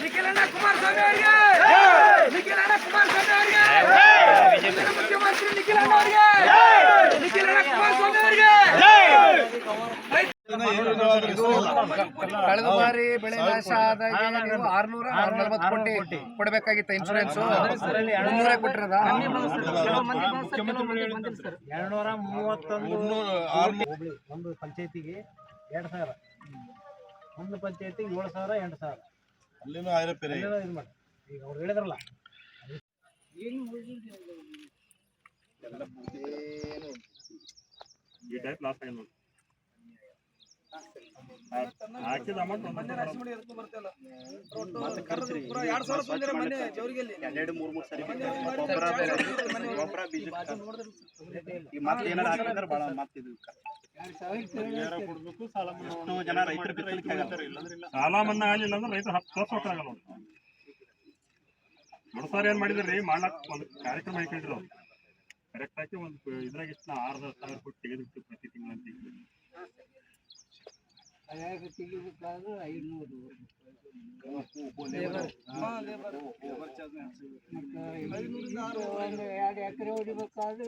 ನಿಖಿಲಣ್ಣ ಕುಮಾರಸ್ವಾಮಿ ಅವರಿಗೆ ನಿಖಿಲಣ್ಣ ಕುಮಾರಸ್ವಾಮಿ ಅವರಿಗೆ ಮುಖ್ಯಮಂತ್ರಿ ನಿಖಿಲಣ್ಣ ಅವರಿಗೆ ನಿಖಿಲಣ್ಣ ಕುಮಾರಸ್ವಾಮಿ ಅವರಿಗೆ ಕಳೆದ ಬಾರಿ ಬೆಳೆ ನಾಶ ಆದಾಗ ನೀವು 640 ಕೋಟಿ ಕೊಡಬೇಕಾಗಿತ್ತು ಇನ್ಶೂರೆನ್ಸ್ 300 ಕೊಟ್ಟಿರೋದ 231 ಒಂದು ಪಂಚಾಯತಿಗೆ 2000 ಒಂದು ಪಂಚಾಯತಿಗೆ 7000 8000 ಅಲ್ಲಿನೂ ಆಯ್ರಪ್ಪೇರೆ ಇದು ಮಾಡಿ ಈಗ ಅವ್ರು ಹೇಳಿದ್ರಲ್ಲ ಈ ಟೈಪ್ ಲಾಸ್ಟ್ ಆಗಿದೆ ನೋಡಿ ಹಾಕಿದ ಅಮೌಂಟ್ ಸಾಲ ಮನ್ನಾ ಆಗಲಿಲ್ಲ ಅಂದ್ರೆ ರೈತರು 10 ವರ್ಷ ಆಗಲ್ಲ. ಮನಸಾರ ಏನ್ ಮಾಡಿದ್ರಿ ಮಾಡ್ಲಕ್ ಒಂದು ಕಾರ್ಯಕ್ರಮ ಹಾಕೊಂಡಿರೋ ಕರೆಕ್ಟ್ ಆಗಿ ಒಂದು ಇದ್ರಾಗ ಇಷ್ಟ 6,000 ಕೋಟಿ ತೆಗೆದಿಟ್ಟು ಪ್ರತಿ ತಿಂಗಳಂತ ತೆಗಿಬೇಕಾದ್ರೆ 500 2 ಎಕರೆ ಹೊಡಿಬೇಕಾದ್ರೆ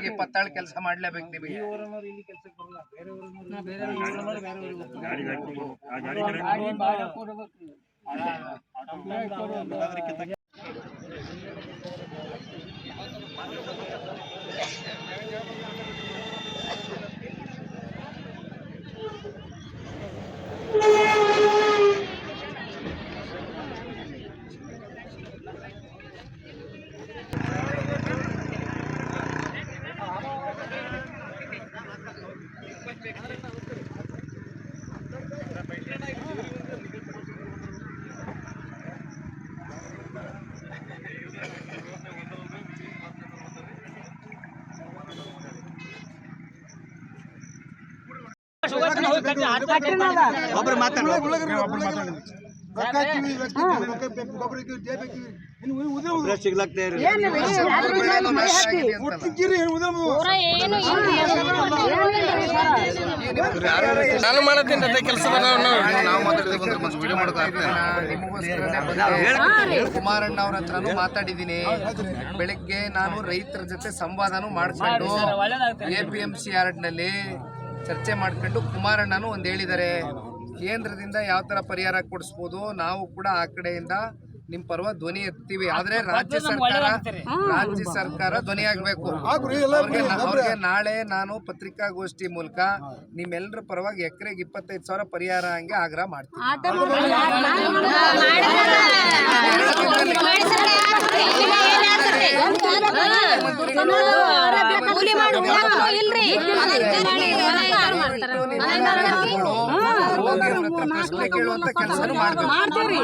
27 ಕೆಲಸ ಮಾಡ್ಲೇಬೇಕು ನೀವು. ಇಲ್ಲಿ ಕೆಲಸಕ್ಕೆ ಬರಲ್ಲ, ಬೇರೆ ಒಬ್ಬರು ಮಾತಾಡಿ ಸಿಗ್ಲಾಗ್ತಾ ನಾನು ಮಾಡತ್ತೀನಿ ಕೆಲಸ ಕುಮಾರಣ್ಣ ಅವ್ರ ಹತ್ರನೂ ಮಾತಾಡಿದ್ದೀನಿ. ಬೆಳಿಗ್ಗೆ ನಾನು ರೈತರ ಜೊತೆ ಸಂವಾದನೂ ಮಾಡ್ಕೊಂಡು APMC ಯಾರ್ಡ್ನಲ್ಲಿ ಚರ್ಚೆ ಮಾಡ್ಕೊಂಡು ಕುಮಾರಣ್ಣನೂ ಒಂದು ಹೇಳಿದ್ದಾರೆ, ಕೇಂದ್ರದಿಂದ ಯಾವ ತರ ಪರಿಹಾರ ಕೊಡಿಸ್ಬೋದು, ನಾವು ಕೂಡ ಆ ಕಡೆಯಿಂದ ನಿಮ್ ಪರವಾಗಿ ಧ್ವನಿ ಎತ್ತೀವಿ. ಆದ್ರೆ ರಾಜ್ಯ ಸರ್ಕಾರ ಧ್ವನಿ ಆಗ್ಬೇಕು. ಅವ್ರಿಗೆ ನಾಳೆ ನಾನು ಪತ್ರಿಕಾಗೋಷ್ಠಿ ಮೂಲಕ ನಿಮ್ಮೆಲ್ಲರ ಪರವಾಗಿ ಎಕರೆಗೆ 25,000 ಪರಿಹಾರ ಹಂಗೆ ಆಗ್ರಹ ಮಾಡ್ತೀನಿ. ಪ್ರಶ್ನೆ ಕೇಳುವಂತ ಕೆಲಸ ಮಾಡ್ತೀವಿ.